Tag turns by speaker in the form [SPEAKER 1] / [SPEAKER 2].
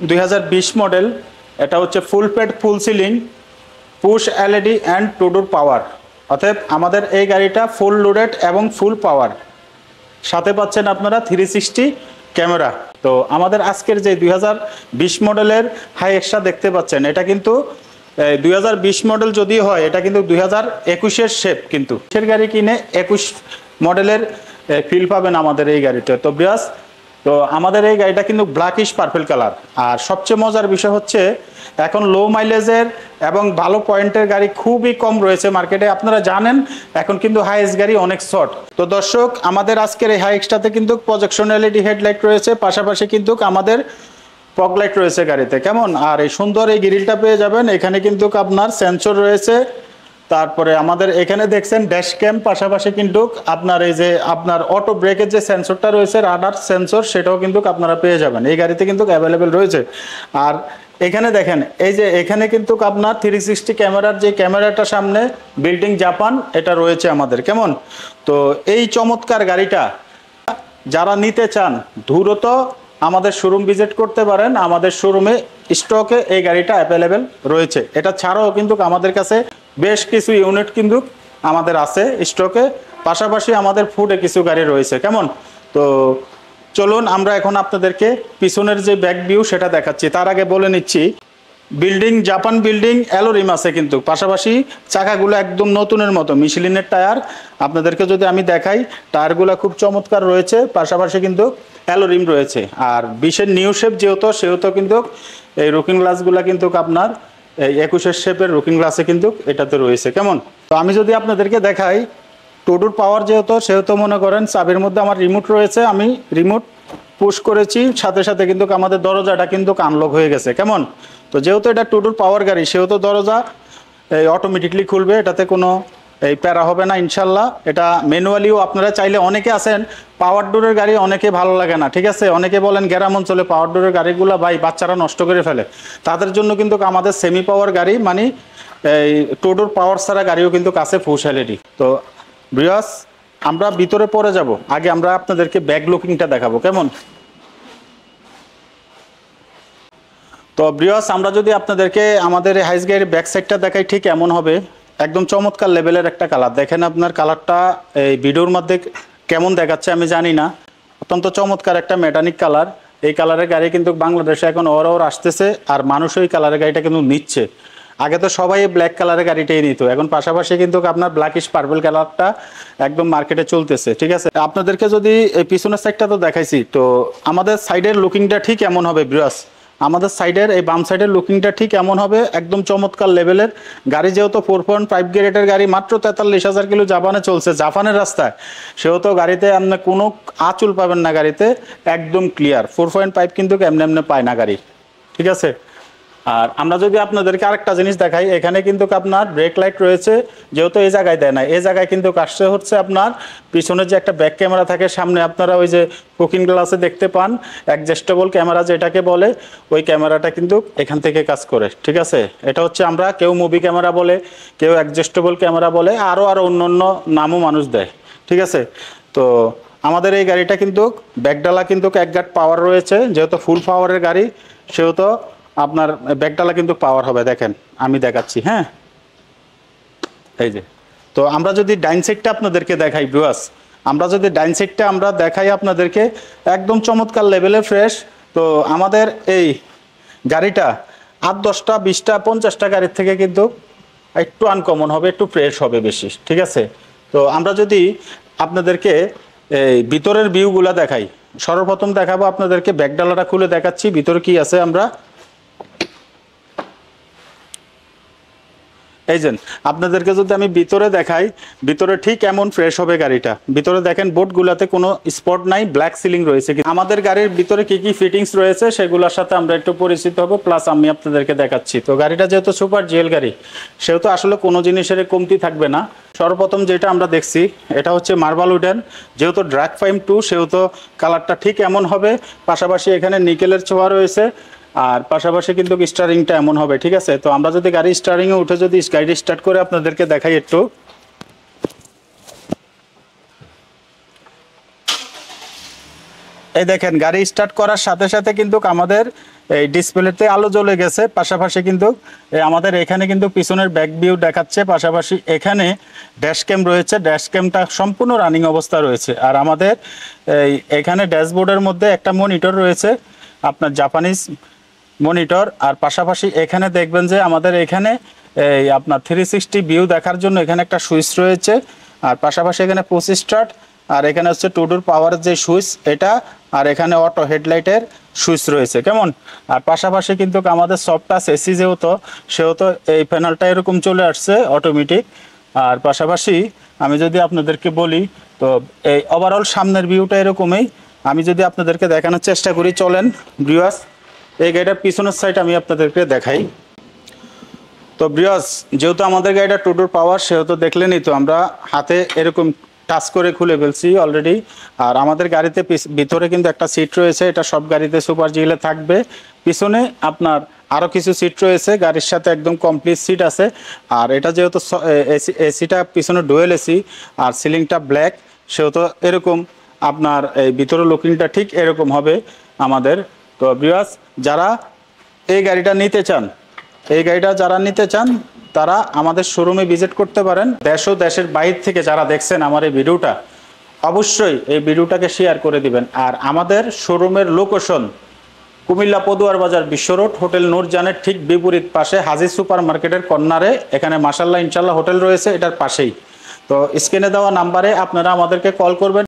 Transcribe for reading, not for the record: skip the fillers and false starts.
[SPEAKER 1] 2020 model. এটা হচ্ছে full paid full ceiling push LED and two door power. অতএব আমাদের এই গাড়িটা ফুল লোডেড এবং ফুল পাওয়ার, সাথে পাচ্ছেন আপনারা 360 ক্যামেরা। তো আমাদের আজকের যে 2020 মডেলের হাই এক্সট্রা দেখতে পাচ্ছেন, এটা কিন্তু 2020 মডেল যদি হয়, এটা কিন্তু 2021-এর শেপ। কিন্তু এর গাড়ি কিনে 21 মডেলের ফিল পাবেন আমাদের এই গাড়িতে। তো ব্রিয়াস, তো আমাদের এই গাড়িটা কিন্তু ব্ল্যাকিশ পার্পল কালার। আর সবচেয়ে মজার বিষয় হচ্ছে এখন লো মাইলেজের এবং ভালো পয়েন্টের গাড়ি খুবই কম রয়েছে মার্কেটে। আপনারা জানেন এখন কিন্তু হাইয়েস্ট গাড়ি অনেক শর্ট। তো দর্শক, আমাদের আজকের এই হাই এক্সট্রাতে কিন্তু প্রজেকশন এলইডি হেডলাইট রয়েছে, পাশাপাশি কিন্তু আমাদের ফগ লাইট রয়েছে গাড়িতে, কেমন। আর এই সুন্দর এই গ্রিলটা পেয়ে যাবেন। এখানে কিন্তু আপনার সেন্সর রয়েছে। তারপরে আমাদের এখানে দেখছেন ড্যাশ ক্যাম, পাশাপাশি কিন্তু আপনার এই যে আপনার অটো ব্রেকের যে সেন্সরটা রয়েছে, রাডার সেন্সর, সেটাও কিন্তু আপনারা পেয়ে যাবেন এই গাড়িতে কিন্তু অ্যাভেলেবেল রয়েছে। আর এখানে দেখেন, এই যে এখানে কিন্তু আপনার 360 ক্যামেরার যে ক্যামেরাটা সামনে বিল্ডিং জাপান, এটা রয়েছে আমাদের, কেমন। তো এই চমৎকার গাড়িটা যারা নিতে চান দ্রুত আমাদের শোরুম ভিজিট করতে পারেন। আমাদের শোরুমে স্টকে এই গাড়িটা অ্যাভেলেবেল রয়েছে। এটা ছাড়াও কিন্তু আমাদের কাছে বেশ কিছু ইউনিট কিন্তু আমাদের আছে স্টকে, পাশাপাশি আমাদের ফুডে কিছু গাড়ি রয়েছে, কেমন। তো চলুন আমরা এখন আপনাদেরকে পিছনের যে ব্যাক ভিউ সেটা দেখাচ্ছি। তার আগে বলে নিচ্ছি, বিল্ডিং জাপান বিল্ডিং অ্যালোরিম আছে কিন্তু, পাশাপাশি চাকাগুলো একদম নতুনের মতো মিশেলিনের টায়ার। আপনাদেরকে যদি আমি দেখাই, টায়ারগুলো খুব চমৎকার রয়েছে, পাশাপাশি কিন্তু অ্যালোরিম রয়েছে। আর 20-এর নিউ শেপ সেহেতু কিন্তু এই রুকিং গ্লাসগুলো কিন্তু আপনার এই 21-এর শেপের রুকিং গ্লাসে কিন্তু এটাতে রয়েছে, কেমন। তো আমি যদি আপনাদেরকে দেখাই, টু ডোর পাওয়ার সেহেতু মনে করেন চাবির মধ্যে আমার রিমোট রয়েছে, আমি রিমোট পুশ করেছি, সাথে সাথে কিন্তু আমাদের দরজাটা কিন্তু আনলক হয়ে গেছে, কেমন। তো যেহেতু এটা টু ডোর পাওয়ার গাড়ি, সেহেতু দরজা এই অটোমেটিকলি খুলবে, এটাতে কোনো এই প্যারা হবে না ইনশাল্লাহ। এটা ম্যানুয়ালিও আপনারা চাইলে, অনেকে আছেন পাওয়ার ডোরের গাড়ি অনেকে ভালো লাগে না, ঠিক আছে। অনেকে বলেন গ্রাম অঞ্চলে পাওয়ার ডোরের গাড়িগুলো ভাই বাচ্চারা নষ্ট করে ফেলে, তাদের জন্য কিন্তু আমাদের সেমি পাওয়ার গাড়ি, মানে এই টু ডোর পাওয়ার ছাড়া গাড়িও কিন্তু কাছে ফুল এলইডি। তো ব্রিয়াস, আমরা ভিতরে পরে যাব, আগে আমরা আপনাদেরকে ব্যাক লুকিংটা দেখাবো, কেমন। তো ব্রিয়াস, আমরা যদি আপনাদেরকে আমাদের হাইস গাড়ির ব্যাক সাইডটা দেখাই, ঠিক এমন হবে। একদম চমৎকার লেভেলের একটা কালার, দেখেন আপনার কালারটা এই ভিডিওর মধ্যে কেমন দেখাচ্ছে আমি জানি না, অত্যন্ত চমৎকার একটা মেটালিক কালার। এই কালারের গাড়ি কিন্তু বাংলাদেশে এখন ওর আসতেছে, আর মানুষ ওই কালারের গাড়িটা কিন্তু নিচ্ছে। আগে তো সবাই ব্ল্যাক কালারের গাড়িটাই নিত, এখন পাশাপাশি কিন্তু আপনার ব্ল্যাকিশ পার্পল কালারটা একদম মার্কেটে চলতেছে, ঠিক আছে। আপনাদেরকে যদি এই পিছনের সাইডটা তো দেখাইছি, তো আমাদের সাইডের লুকিংটা ঠিক এমন হবে ব্রিয়াস। আমাদের সাইডের এই বাম সাইডের লুকিংটা ঠিক এমন হবে, একদম চমৎকার লেভেলের গাড়ি। যেহেতু 4.5 গ্রেডের গাড়ি, মাত্র 43,000 কিলো জাপানে চলছে, জাপানের রাস্তায়, সেহেতু গাড়িতে আপনি কোনো আঁচুল পাবেন না, গাড়িতে একদম ক্লিয়ার। 4.5 কিন্তু এমনি পায় না গাড়ি, ঠিক আছে। আর আমরা যদি আপনাদেরকে আরেকটা জিনিস দেখাই, এখানে কিন্তু আপনার ব্রেক লাইট রয়েছে, যেহেতু এই জায়গায় দেয় না, এই জায়গায় কিন্তু কাজটা হচ্ছে আপনার পিছনে যে একটা ব্যাক ক্যামেরা থাকে, সামনে আপনারা ওই যে কুকিং গ্লাসে দেখতে পান অ্যাডজাস্টেবল ক্যামেরা যেটাকে বলে, ওই ক্যামেরাটা কিন্তু এখান থেকে কাজ করে, ঠিক আছে। এটা হচ্ছে আমরা কেউ মুভি ক্যামেরা বলে, কেউ অ্যাডজাস্টেবল ক্যামেরা বলে, আরও অন্য নামও মানুষ দেয়, ঠিক আছে। তো আমাদের এই গাড়িটা কিন্তু ব্যাকডালা কিন্তু 1 গাট পাওয়ার রয়েছে, যেহেতু ফুল পাওয়ারের গাড়ি, সেহেতু আপনার ব্যাকডালা কিন্তু পাওয়ার হবে। দেখেন আমি দেখাচ্ছি, হ্যাঁ, এই যে। তো আমরা যদি ডাইন সাইডটা আপনাদেরকে দেখাই ভিউয়ার্স, আমরা যদি ডাইন সাইডটা আমরা দেখাই আপনাদেরকে, একদম চমৎকার লেভেলে ফ্রেশ। তো আমাদের এই গাড়িটা 8-10টা 20টা 50টা গাড়ির থেকে কিন্তু একটু আনকমন হবে, একটু ফ্রেশ হবে বেশি, ঠিক আছে। তো আমরা যদি আপনাদেরকে এই ভিতরের ভিউগুলা দেখাই, সর্বপ্রথম দেখাবো আপনাদেরকে ব্যাকডালাটা খুলে দেখাচ্ছি ভিতরে কি আছে। আমরা এই যে আপনাদেরকে যদি আমি ভিতরে দেখাই, ভিতরে ঠিক এমন ফ্রেশ হবে গাড়িটা। ভিতরে দেখেন বোর্ডগুলোতে কোনো স্পট নাই, ব্ল্যাক সিলিং রয়েছে। আমাদের গাড়ির ভিতরে কি কি ফিটিংস রয়েছে সেগুলোর সাথে আমরা একটু পরিচিত হব, প্লাস আমি আপনাদেরকে দেখাচ্ছি। তো গাড়িটা যেহেতু সুপার জিএল গাড়ি, সেহেতু আসলে কোনো জিনিসের কমতি থাকবে না। সর্বপ্রথম যেটা আমরা দেখছি, এটা হচ্ছে মার্বেল উডেন, যেহেতু ড্র্যাগ ফাইম 2, সেহেতু কালারটা ঠিক এমন হবে। পাশাপাশি এখানে নিকেলের ছোঁয়া রয়েছে, আর পাশাপাশি কিন্তু স্টারিংটা এমন হবে, ঠিক আছে। তো আমরা যদি গাড়ি স্টারিংয়ে উঠে যদি গাড়ি স্টার্ট করে আপনাদেরকে দেখাই একটু, এই দেখেন গাড়ি স্টার্ট করার সাথে সাথে কিন্তু আমাদের এই ডিসপ্লেতে আলো জ্বলে গেছে, পাশাপাশি কিন্তু আমাদের এখানে কিন্তু পিছনের ব্যাক ভিউ দেখাচ্ছে, পাশাপাশি এখানে ড্যাশ ক্যাম রয়েছে, ড্যাশ ক্যামটা সম্পূর্ণ রানিং অবস্থা রয়েছে। আর আমাদের এখানে ড্যাশবোর্ডের মধ্যে একটা মনিটর রয়েছে, আপনার জাপানিজ মনিটর। আর পাশাপাশি এখানে দেখবেন যে আমাদের এখানে এই আপনার 360 ভিউ দেখার জন্য এখানে একটা সুইচ রয়েছে। আর পাশাপাশি এখানে পুশ স্টার্ট, আর এখানে হচ্ছে টু ডোর পাওয়ারের যে সুইচ এটা, আর এখানে অটো হেডলাইটের সুইচ রয়েছে কেমন। আর পাশাপাশি কিন্তু আমাদের সফট টাচ এসি সেহেতু এই প্যানেলটা এরকম চলে আসছে অটোমেটিক। আর পাশাপাশি আমি যদি আপনাদেরকে বলি তো এই ওভারঅল সামনের ভিউটা এরকমই। আমি যদি আপনাদেরকে দেখানোর চেষ্টা করি, চলেন ভিউয়ার্স এই গাড়িটার পিছনের সাইড আমি আপনাদেরকে দেখাই। তো ভিউয়ার্স যেহেতু আমাদের গাড়িটা টু ডোর পাওয়ার, সেহেতু দেখলেনই তো আমরা হাতে এরকম টাচ করে খুলে ফেলছি অলরেডি। আর আমাদের গাড়িতে ভিতরে কিন্তু একটা সিট রয়েছে, এটা সব গাড়িতে সুপার জিএলে থাকবে। পিছনে আপনার আরও কিছু সিট রয়েছে, গাড়ির সাথে একদম কমপ্লিট সিট আছে। আর এটা যেহেতু এসিটা পিছনে ডুয়েল এসি আর সিলিংটা ব্ল্যাক, সেহেতু এরকম আপনার এই ভিতরে লুকিংটা ঠিক এরকম হবে আমাদের। তো ভিউয়ার্স যারা এই গাড়িটা নিতে চান, যারা নিতে চান তারা আমাদের শোরুমে ভিজিট করতে পারেন। দেশ ও দেশের বাইরে থেকে যারা দেখছেন আমার এই ভিডিওটা, অবশ্যই এই ভিডিওটাকে শেয়ার করে দিবেন। আর আমাদের শোরুমের লোকেশন কুমিল্লা পদুয়ার বাজার বিশ্ব রোড, হোটেল নূরজানের ঠিক বিপরীত পাশে, হাজি সুপার মার্কেটের কর্নারে। এখানে মাশাআল্লাহ ইনশাআল্লাহ হোটেল রয়েছে এটার পাশেই। তো স্ক্রিনে দেওয়া নাম্বারে আপনারা আমাদেরকে কল করবেন।